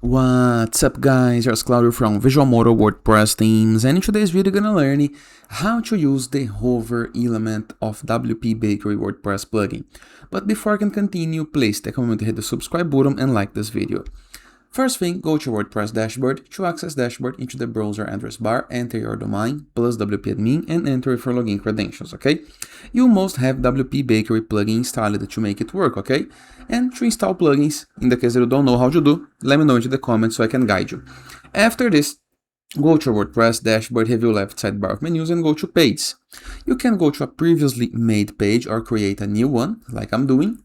What's up guys, here's Claudio from Visualmodo WordPress themes, and in today's video you're gonna learn how to use the hover element of WPBakery WordPress plugin. But before I can continue, please take a moment to hit the subscribe button and like this video. First thing, go to your WordPress dashboard. To access dashboard, into the browser address bar, enter your domain plus wp-admin and enter your login credentials, okay? You must have WPBakery plugin installed to make it work, okay? And to install plugins, in the case that you don't know how to do, let me know in the comments so I can guide you. After this, go to your WordPress dashboard, review left sidebar of menus and go to pages. You can go to a previously made page or create a new one, like I'm doing.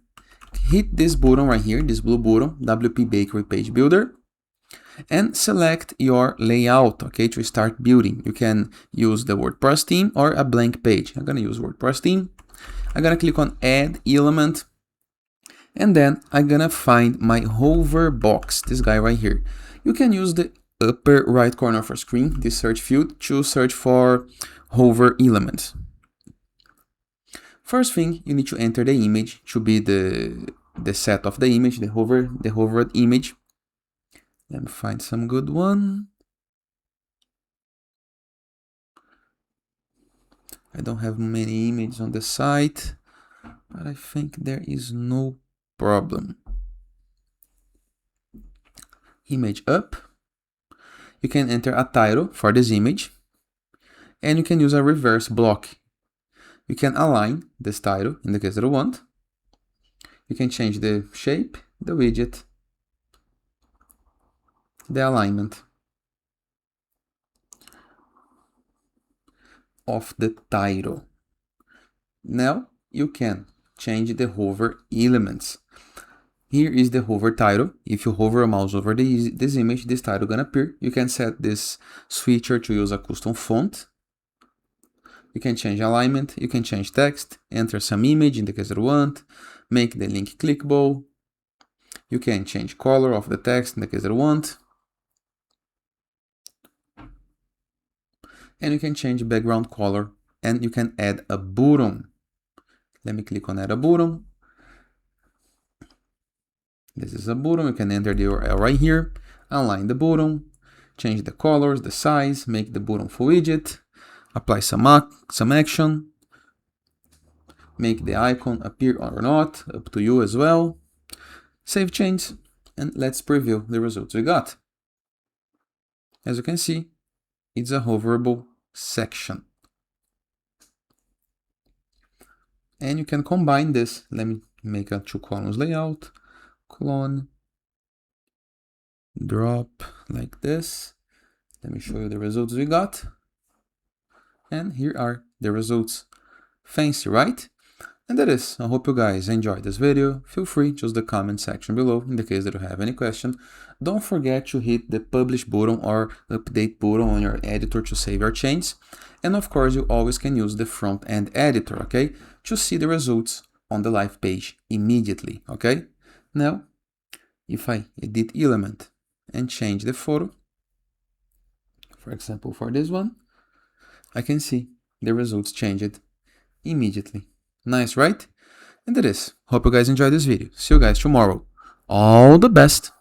Hit this button right here, this blue button, WPBakery Page Builder, and select your layout, okay, to start building. You can use the WordPress theme or a blank page. I'm gonna use WordPress theme. I'm gonna click on Add Element, and then I'm gonna find my hover box, this guy right here. You can use the upper right corner of your screen, this search field, to search for hover elements. First thing, you need to enter the image to be the set of the image, the hovered image. Let me find some good one. I don't have many images on the site, but I think there is no problem. Image up. You can enter a title for this image, and you can use a reverse block. You can align this title in the case that you want. You can change the shape, the widget, the alignment of the title. Now you can change the hover elements. Here is the hover title. If you hover a mouse over this image, this title gonna appear. You can set this switcher to use a custom font. You can change alignment, you can change text, enter some image in the case that you want, make the link clickable. You can change color of the text in the case that you want. And you can change background color, and you can add a button. Let me click on add a button. This is a button. You can enter the URL right here, align the button, change the colors, the size, make the button full widget. Apply some action, make the icon appear or not, up to you as well. Save change, and let's preview the results we got. As you can see, it's a hoverable section. And you can combine this. Let me make a 2 columns layout, clone, drop like this. Let me show you the results we got. And here are the results. Fancy, right? And that is. I hope you guys enjoyed this video. Feel free to use the comment section below in the case that you have any question. Don't forget to hit the publish button or update button on your editor to save your changes. And of course, you always can use the front end editor, okay, to see the results on the live page immediately, okay? Now, if I edit element and change the photo, for example, for this one, I can see the results changed immediately. Nice, right? And that is. Hope you guys enjoyed this video. See you guys tomorrow. All the best.